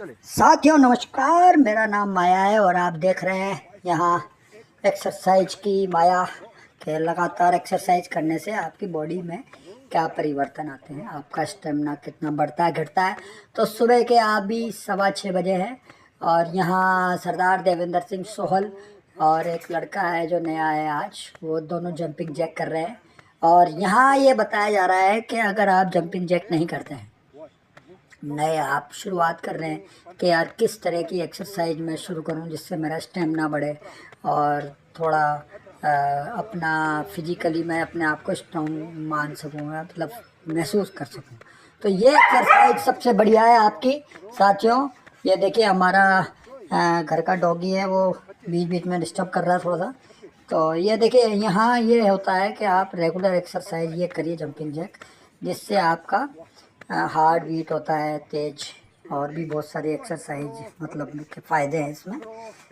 साथियों नमस्कार, मेरा नाम माया है और आप देख रहे हैं यहाँ एक्सरसाइज की माया के लगातार एक्सरसाइज करने से आपकी बॉडी में क्या परिवर्तन आते हैं, आपका स्टेमिना कितना बढ़ता है घटता है। तो सुबह के आप भी 6:15 बजे हैं और यहाँ सरदार देवेंद्र सिंह सोहल और एक लड़का है जो नया है आज, वो दोनों जंपिंग जैक कर रहे हैं। और यहाँ ये बताया जा रहा है कि अगर आप जंपिंग जैक नहीं करते हैं, नए आप शुरुआत कर रहे हैं कि यार किस तरह की एक्सरसाइज मैं शुरू करूं जिससे मेरा स्टेमिना बढ़े और थोड़ा अपना फिजिकली मैं अपने आप को स्ट्रॉन्ग मान सकूं, मतलब महसूस कर सकूं, तो ये एक्सरसाइज सबसे बढ़िया है आपकी। साथियों ये देखिए हमारा घर का डॉगी है, वो बीच बीच में डिस्टर्ब कर रहा है थोड़ा सा। तो ये देखिए यहाँ ये होता है कि आप रेगुलर एक्सरसाइज ये करिए जंपिंग जैक, जिससे आपका हार्ट बीट होता है तेज, और भी बहुत सारी एक्सरसाइज मतलब के फ़ायदे हैं इसमें।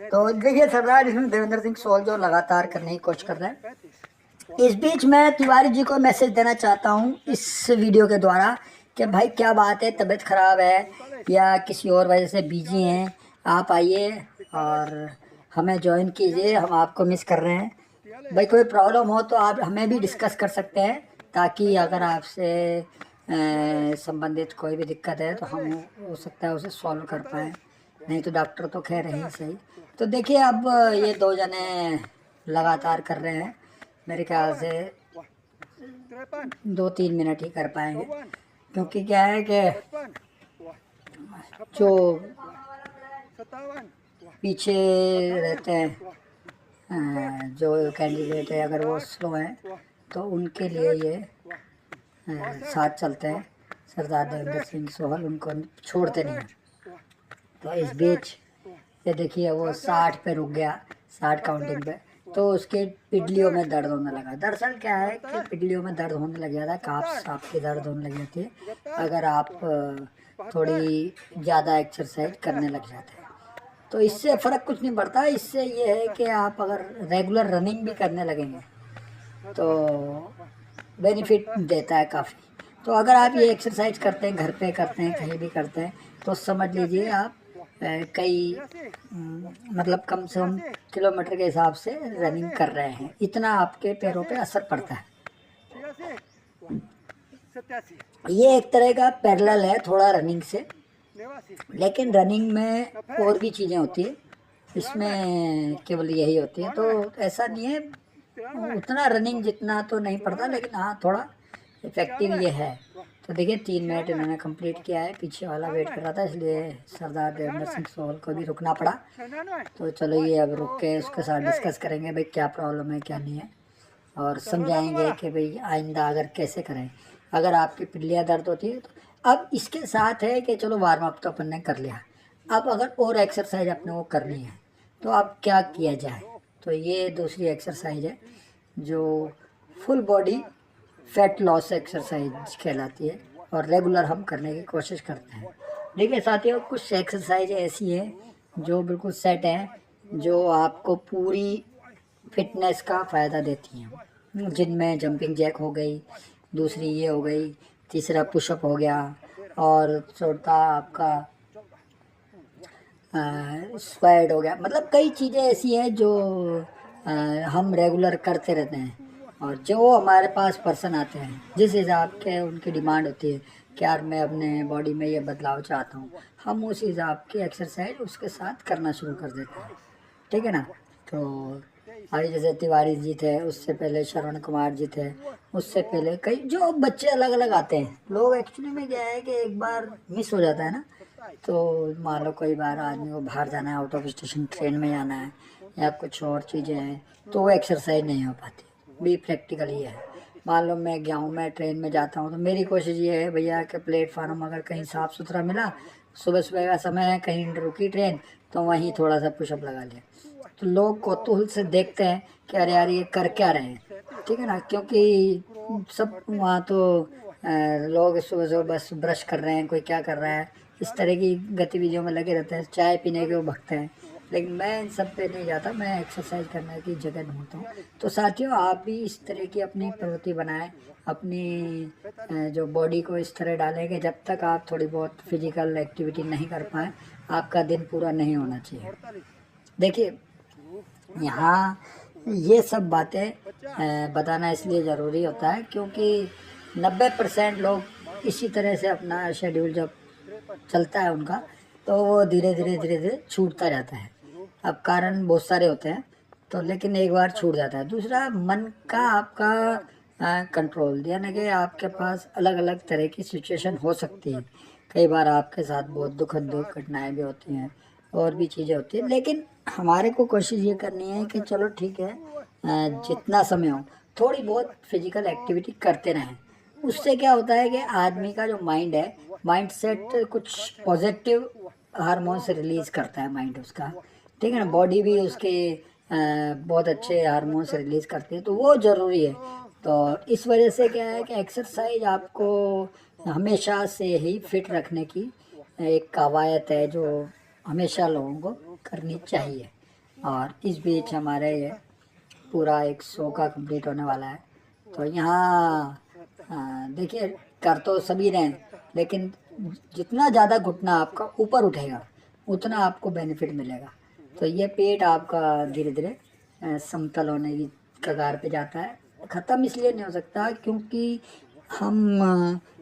तो देखिए सरदार इसमें देवेंद्र सिंह सोहल जो लगातार करने की कोशिश कर रहे हैं। इस बीच मैं तिवारी जी को मैसेज देना चाहता हूँ इस वीडियो के द्वारा कि भाई क्या बात है, तबीयत ख़राब है या किसी और वजह से बिजी हैं, आप आइए और हमें ज्वाइन कीजिए, हम आपको मिस कर रहे हैं। भाई कोई प्रॉब्लम हो तो आप हमें भी डिस्कस कर सकते हैं, ताकि अगर आपसे संबंधित कोई भी दिक्कत है तो हम हो सकता है उसे सॉल्व कर पाएँ, नहीं तो डॉक्टर तो खैर है ही सही। तो देखिए अब ये दो जने लगातार कर रहे हैं, मेरे ख्याल से 2-3 मिनट ही कर पाएंगे, क्योंकि क्या है कि जो पीछे रहते हैं जो कैंडिडेट है, अगर वो स्लो हैं तो उनके लिए ये साथ चलते हैं। सरदार देवेंद्र सिंह सोहल उनको छोड़ते नहीं हैं। तो इस बीच ये देखिए वो 60 पे रुक गया, 60 काउंटिंग पे, तो उसके पिडलियों में दर्द होने लगा। दरअसल क्या है कि पिडलियों में दर्द होने लग जाता है, काफ्स आपकी दर्द होने लग जाती है अगर आप थोड़ी ज़्यादा एक्सरसाइज करने लग जाते हैं। तो इससे फ़र्क कुछ नहीं पड़ता, इससे ये है कि आप अगर रेगुलर रनिंग भी करने लगेंगे तो बेनिफिट देता है काफ़ी। तो अगर आप ये एक्सरसाइज करते हैं, घर पे करते हैं, कहीं भी करते हैं, तो समझ लीजिए आप कई मतलब कम से कम किलोमीटर के हिसाब से रनिंग कर रहे हैं, इतना आपके पैरों पे असर पड़ता है। ये एक तरह का पैरेलल है थोड़ा रनिंग से, लेकिन रनिंग में और भी चीज़ें होती है, इसमें केवल यही होती है। तो ऐसा नहीं है, उतना रनिंग जितना तो नहीं पड़ता, लेकिन हाँ थोड़ा इफेक्टिव ये है। तो देखिए 3 मिनट इन्होंने कंप्लीट किया है, पीछे वाला वेट कर रहा था इसलिए सरदार देवेंद्र सिंह सोहल को भी रुकना पड़ा। तो चलो ये अब रुक के उसके साथ डिस्कस करेंगे भाई क्या प्रॉब्लम है क्या नहीं है, और समझाएंगे कि भाई आइंदा अगर कैसे करें अगर आपकी पिल्लियाँ दर्द होती है तो। अब इसके साथ है कि चलो वार्म अप तो अपन ने कर लिया, अब अगर और एक्सरसाइज अपने को करनी है तो अब क्या किया जाए। तो ये दूसरी एक्सरसाइज है जो full body fat loss exercise कहलाती है, और रेगुलर हम करने की कोशिश करते हैं। देखिए साथियों कुछ एक्सरसाइज ऐसी है जो बिल्कुल सेट है, जो आपको पूरी फिटनेस का फ़ायदा देती हैं, जिनमें जंपिंग जैक हो गई, दूसरी ये हो गई, तीसरा पुशअप हो गया, और चौथा आपका स्क्वाड हो गया। मतलब कई चीज़ें ऐसी हैं जो हम रेगुलर करते रहते हैं, और जो हमारे पास पर्सन आते हैं जिस हिसाब के उनकी डिमांड होती है कि यार मैं अपने बॉडी में ये बदलाव चाहता हूँ, हम उस हिसाब की एक्सरसाइज उसके साथ करना शुरू कर देते हैं, ठीक है ना। तो अभी जैसे तिवारी जी थे, उससे पहले श्रवण कुमार जी थे, उससे पहले कई जो बच्चे अलग अलग आते हैं। लोग एक्चुअली में क्या है कि एक बार मिस हो जाता है ना, तो मान लो कोई बार आदमी को बाहर जाना है, आउट ऑफ स्टेशन ट्रेन में जाना है या कुछ और चीज़ें हैं, तो वो एक्सरसाइज नहीं हो पाती। भी प्रैक्टिकल ही है, मान लो मैं गया हूँ, मैं ट्रेन में जाता हूँ, तो मेरी कोशिश ये है भैया कि प्लेटफार्म अगर कहीं साफ़ सुथरा मिला, सुबह सुबह का समय है, कहीं रुकी ट्रेन, तो वहीं थोड़ा सा पुशअप लगा लिया। तो लोग कौतूहल से देखते हैं कि अरे यार ये कर क्या रहे हैं, ठीक है ना, क्योंकि सब वहाँ तो लोग सुबह सुबह बस ब्रश कर रहे हैं, कोई क्या कर रहा है, इस तरह की गतिविधियों में लगे रहते हैं, चाय पीने के वो भगते हैं। लेकिन मैं इन सब पे नहीं जाता, मैं एक्सरसाइज करने की जगह ढूंढता हूँ। तो साथियों, आप भी इस तरह की अपनी प्रवृत्ति बनाएं, अपनी जो बॉडी को इस तरह डालेंगे, जब तक आप थोड़ी बहुत फिजिकल एक्टिविटी नहीं कर पाए आपका दिन पूरा नहीं होना चाहिए। देखिए, यहाँ ये सब बातें बताना इसलिए ज़रूरी होता है क्योंकि 90% लोग इसी तरह से अपना शेड्यूल जब चलता है उनका, तो वो धीरे धीरे छूटता जाता है। अब कारण बहुत सारे होते हैं, तो लेकिन एक बार छूट जाता है। दूसरा, मन का आपका कंट्रोल, यानी कि आपके पास अलग अलग तरह की सिचुएशन हो सकती है। कई बार आपके साथ बहुत दुखद घटनाएं भी होती हैं और भी चीज़ें होती हैं, लेकिन हमारे को कोशिश ये करनी है कि चलो ठीक है, जितना समय हो थोड़ी बहुत फिजिकल एक्टिविटी करते रहें। उससे क्या होता है कि आदमी का जो माइंड है, माइंड सेट कुछ पॉजिटिव हार्मोन्स रिलीज करता है माइंड उसका, ठीक है ना। बॉडी भी उसके बहुत अच्छे हार्मोन्स रिलीज करती है, तो वो ज़रूरी है। तो इस वजह से क्या है कि एक्सरसाइज आपको हमेशा से ही फिट रखने की एक कवायद है जो हमेशा लोगों को करनी चाहिए। और इस बीच हमारे ये पूरा एक शो का कंप्लीट होने वाला है, तो यहाँ देखिए, कर तो सभी रहे हैं, लेकिन जितना ज़्यादा घुटना आपका ऊपर उठेगा उतना आपको बेनिफिट मिलेगा। तो ये पेट आपका धीरे धीरे समतल होने की कगार पे जाता है। ख़त्म इसलिए नहीं हो सकता क्योंकि हम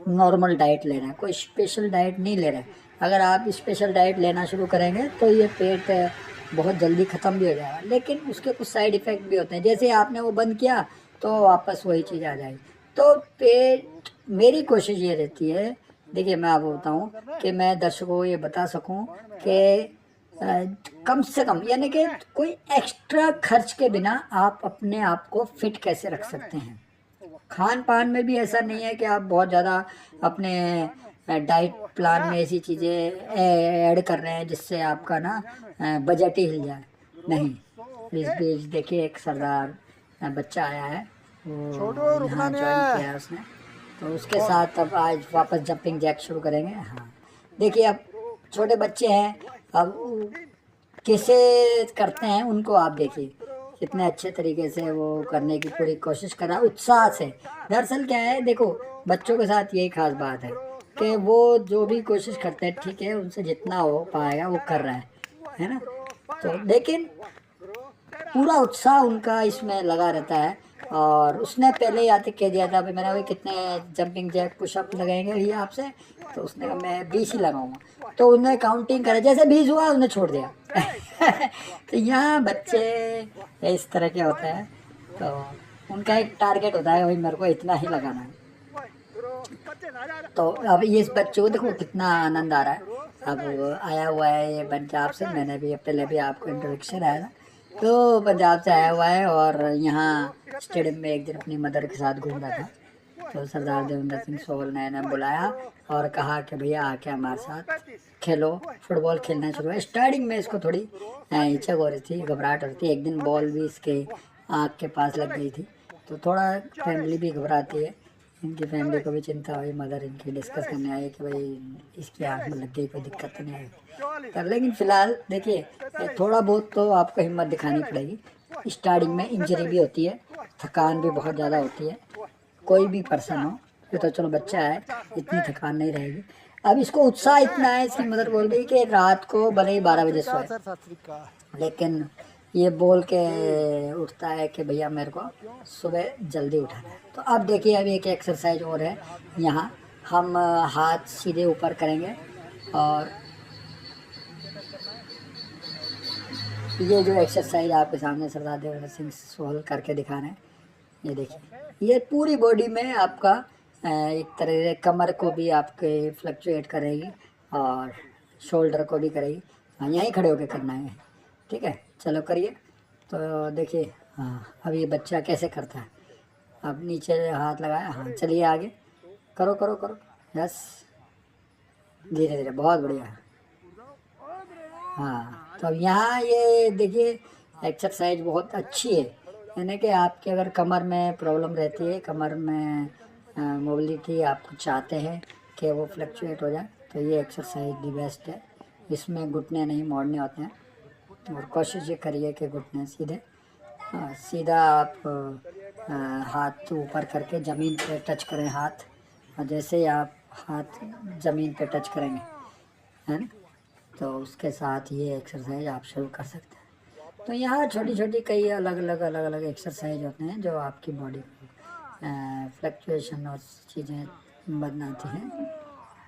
नॉर्मल डाइट ले रहे हैं, कोई स्पेशल डाइट नहीं ले रहे हैं। अगर आप स्पेशल डाइट लेना शुरू करेंगे तो ये पेट बहुत जल्दी ख़त्म भी हो जाएगा, लेकिन उसके कुछ साइड इफ़ेक्ट भी होते हैं। जैसे आपने वो बंद किया तो वापस वही चीज़ आ जाएगी। तो पेट, मेरी कोशिश ये रहती है, देखिए मैं आपको बताऊँ कि मैं दर्शकों को ये बता सकूँ कि कम से कम, यानी कि कोई एक्स्ट्रा खर्च के बिना आप अपने आप को फिट कैसे रख सकते हैं। खान पान में भी ऐसा नहीं है कि आप बहुत ज़्यादा अपने डाइट प्लान में ऐसी चीज़ें ऐड कर रहे हैं जिससे आपका ना बजट ही हिल जाए। नहीं, इस बीच देखिए एक सरदार बच्चा आया है, वो यहाँ ज्वाइन किया है उसने, तो उसके साथ अब आज वापस जंपिंग जैक शुरू करेंगे। हाँ, देखिए अब छोटे बच्चे हैं, अब कैसे करते हैं उनको आप देखिए, कितने अच्छे तरीके से वो करने की पूरी कोशिश कर रहा है, उत्साह से। दरअसल क्या है, देखो बच्चों के साथ यही खास बात है कि वो जो भी कोशिश करते हैं, ठीक है, उनसे जितना हो पाएगा वो कर रहा है ना। तो लेकिन पूरा उत्साह उनका इसमें लगा रहता है। और उसने पहले ही आते कह दिया था, भाई मैंने, भाई कितने जंपिंग जैक पुशअप लगाएंगे भैया आपसे, तो उसने कहा मैं 20 ही लगाऊंगा। तो उन्होंने काउंटिंग करा, जैसे 20 हुआ उन्हें छोड़ दिया। तो यहाँ बच्चे इस तरह के होते हैं, तो उनका एक टारगेट होता है, भाई मेरे को इतना ही लगाना है। तो अब ये इस बच्चे को देखो कितना आनंद आ रहा है। अब आया हुआ है ये पंजाब से, मैंने भी पहले भी आपको इंट्रोडक्शन आया था, तो पंजाब से आया हुआ है और यहाँ स्टेडियम में एक दिन अपनी मदर के साथ घूम रहा था। तो सरदार देवेंद्र सिंह सोहल ने बुलाया और कहा कि भैया आके हमारे साथ खेलो, फुटबॉल खेलना शुरू है। स्टार्टिंग में इसको थोड़ी हिचक हो रही थी, घबराहट हो रही थी, एक दिन बॉल भी इसके आँख के पास लग गई थी, तो थोड़ा फैमिली भी घबराती है। इनकी फैमिली को भी चिंता हुई, मदर इनकी डिस्कस करने आई कि भाई इसकी आँख में लग गई, कोई दिक्कत तो नहीं आई। तो लेकिन फ़िलहाल देखिए, थोड़ा बहुत तो आपको हिम्मत दिखानी पड़ेगी। स्टार्टिंग में इंजरी भी होती है, थकान भी बहुत ज़्यादा होती है, कोई भी पर्सन हो, ये तो चलो बच्चा है, इतनी थकान नहीं रहेगी। अब इसको उत्साह इतना है, इसकी मदर बोल रही कि रात को भले ही 12 बजे सोए, लेकिन ये बोल के उठता है कि भैया मेरे को सुबह जल्दी उठाना है। तो अब देखिए, अभी एक एक्सरसाइज और है, यहाँ हम हाथ सीधे ऊपर करेंगे और ये जो एक्सरसाइज आपके सामने सरदार देवेंद्र सिंह सोहल करके दिखा रहे हैं, ये देखिए, ये पूरी बॉडी में आपका एक तरह से कमर को भी आपके फ्लक्चुएट करेगी और शोल्डर को भी करेगी। हाँ, यहीं खड़े होकर करना है, ठीक है, चलो करिए। तो देखिए, हाँ अब ये बच्चा कैसे करता है, अब नीचे हाथ लगाया, हाँ चलिए आगे करो करो करो, यस, धीरे धीरे, बहुत बढ़िया। हाँ, तो अब यहाँ ये देखिए एक्सरसाइज बहुत अच्छी है, यानी कि आपके अगर कमर में प्रॉब्लम रहती है, कमर में मोबिलिटी आप चाहते हैं कि वो फ्लक्चुएट हो जाए, तो ये एक्सरसाइज दी बेस्ट है। इसमें घुटने नहीं मोड़ने होते हैं, और कोशिश ये करिए कि घुटने सीधे, सीधा आप हाथ ऊपर करके ज़मीन पे टच करें हाथ, और जैसे ही आप हाथ ज़मीन पे टच करेंगे, है ना, तो उसके साथ ये एक्सरसाइज आप शुरू कर सकते हैं। तो यहाँ छोटी छोटी कई अलग अलग एक्सरसाइज होते हैं जो आपकी बॉडी को फ्लक्चुएशन और चीज़ें बनाती हैं।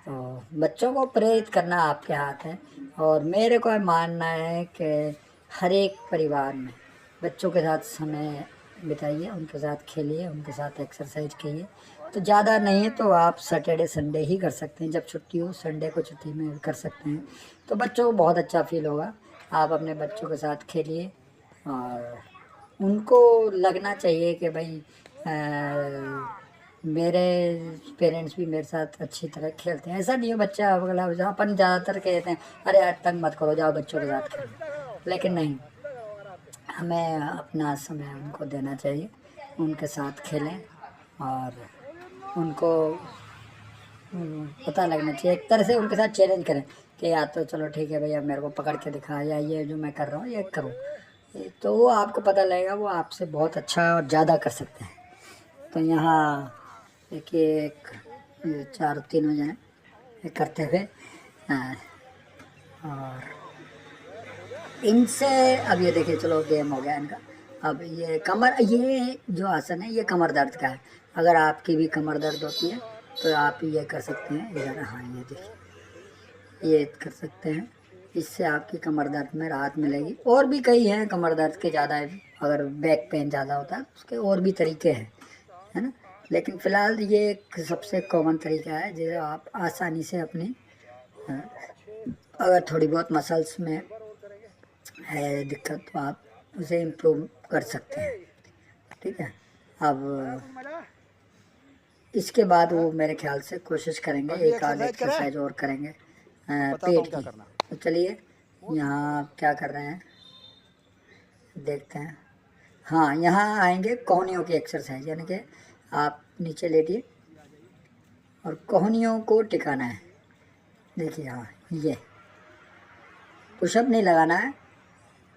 तो बच्चों को प्रेरित करना आपके हाथ है, और मेरे को मानना है कि हर एक परिवार में बच्चों के साथ समय बिताइए, उनके साथ खेलिए, उनके साथ एक्सरसाइज कीजिए। तो ज़्यादा नहीं है तो आप सैटरडे संडे ही कर सकते हैं, जब छुट्टी हो संडे को छुट्टी में कर सकते हैं, तो बच्चों को बहुत अच्छा फील होगा। आप अपने बच्चों के साथ खेलिए, और उनको लगना चाहिए कि भाई मेरे पेरेंट्स भी मेरे साथ अच्छी तरह खेलते हैं। ऐसा नहीं है बच्चा अगला, अपन ज़्यादातर कहते हैं अरे यार तंग मत करो, जाओ बच्चों के साथ खेलो, लेकिन नहीं, हमें अपना समय उनको देना चाहिए, उनके साथ खेलें, और उनको पता लगना चाहिए, एक तरह से उनके साथ चैलेंज करें कि या तो चलो ठीक है भैया मेरे को पकड़ के दिखा, या ये जो मैं कर रहा हूँ ये करूँ, तो वो आपको पता लगेगा, वो आपसे बहुत अच्छा और ज़्यादा कर सकते हैं। तो यहाँ देखिए एक चार तीनों जने करते हुए, और इनसे अब ये देखिए चलो गेम हो गया इनका। अब ये कमर, ये जो आसन है ये कमर दर्द का है। अगर आपकी भी कमर दर्द होती है तो आप ये कर सकते हैं इधर, हाँ ये देखिए ये कर सकते हैं, इससे आपकी कमर दर्द में राहत मिलेगी। और भी कई हैं कमर दर्द के ज़्यादा, अगर बैक पेन ज़्यादा होता है तो उसके और भी तरीके हैं, है ना, लेकिन फ़िलहाल ये एक सबसे कॉमन तरीका है जो आप आसानी से अपनी, अगर थोड़ी बहुत मसल्स में है दिक्कत तो आप उसे इम्प्रूव कर सकते हैं। ठीक है, अब इसके बाद वो मेरे ख्याल से कोशिश करेंगे एक आध एक्सरसाइज और करेंगे पेट की। तो चलिए यहाँ क्या कर रहे हैं देखते हैं। हाँ, यहाँ आएंगे कोहनियों की एक्सरसाइज, यानी कि आप नीचे लेटिए और कोहनियों को टिकाना है। देखिए हाँ, ये पुशअप नहीं लगाना है,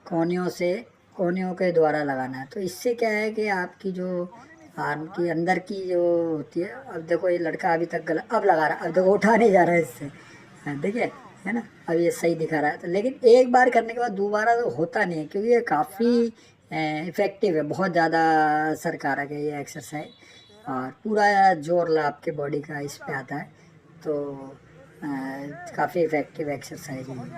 कोहनियों के द्वारा लगाना है। तो इससे क्या है कि आपकी जो आर्म की अंदर की जो होती है, अब देखो ये लड़का अभी तक गलत अब लगा रहा है, अब देखो उठा नहीं जा रहा है इससे, देखिए है ना, अब ये सही दिखा रहा है। तो लेकिन एक बार करने के बाद दोबारा तो होता नहीं है, क्योंकि ये काफ़ी इफ़ेक्टिव है, बहुत ज़्यादा असरकारक है ये एक्सरसाइज, और पूरा जोर आपके बॉडी का इस पे आता है। तो काफ़ी इफ़ेक्टिव एक्सरसाइज है,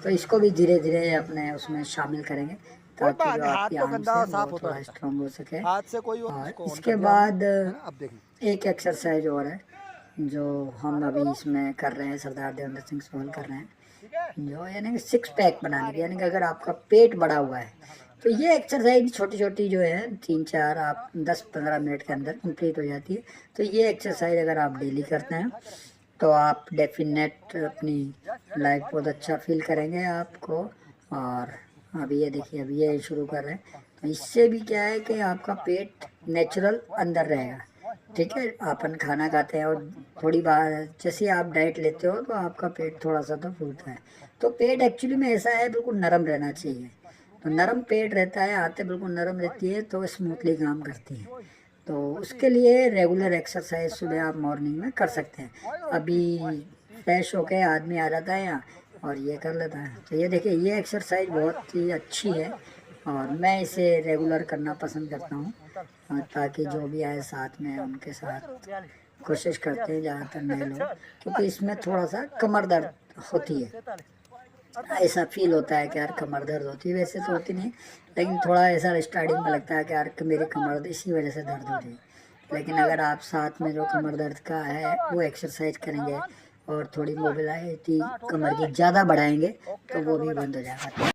तो इसको भी धीरे धीरे अपने उसमें शामिल करेंगे ताकि जो आपकी आर्म से वो थोड़ा स्ट्रॉन्ग हो सके। और इसके बाद एक एक्सरसाइज और है जो हम अभी इसमें कर रहे हैं, सरदार देवेंद्र सिंह सोहल कर रहे हैं, जो यानी कि 6 पैक बनाने की, यानी कि अगर आपका पेट बड़ा हुआ है तो ये एक्सरसाइज छोटी छोटी जो है 3-4 आप 10-15 मिनट के अंदर कंप्लीट हो जाती है। तो ये एक्सरसाइज अगर आप डेली करते हैं तो आप डेफिनेट अपनी लाइफ बहुत अच्छा फील करेंगे आपको। और अभी ये देखिए अभी ये शुरू कर रहे हैं, तो इससे भी क्या है कि आपका पेट नेचुरल अंदर रहेगा। ठीक है, अपन खाना खाते हैं और थोड़ी बार जैसे आप डाइट लेते हो तो आपका पेट थोड़ा सा तो फूलता है। तो पेट एक्चुअली में ऐसा है, बिल्कुल नरम रहना चाहिए। तो नरम पेट रहता है, आते बिल्कुल नरम रहती है तो स्मूथली काम करती है। तो उसके लिए रेगुलर एक्सरसाइज सुबह आप मॉर्निंग में कर सकते हैं। अभी फ्रेश होके आदमी आ जाता है यहाँ और ये कर लेता है। तो ये देखिए ये एक्सरसाइज बहुत ही अच्छी है और मैं इसे रेगुलर करना पसंद करता हूँ, ताकि जो भी आए साथ में उनके साथ कोशिश करते हैं ज़्यादातर नए लोग, क्योंकि इसमें थोड़ा सा कमर दर्द होती है। ऐसा फील होता है कि यार कमर दर्द होती है, वैसे तो होती नहीं, लेकिन थोड़ा ऐसा स्टार्टिंग में लगता है कि यार मेरी कमर इसी वजह से दर्द होती है। लेकिन अगर आप साथ में जो कमर दर्द का है वो एक्सरसाइज करेंगे और थोड़ी मोबिलिटी कमर की ज़्यादा बढ़ाएंगे तो वो भी बंद हो जाएगा।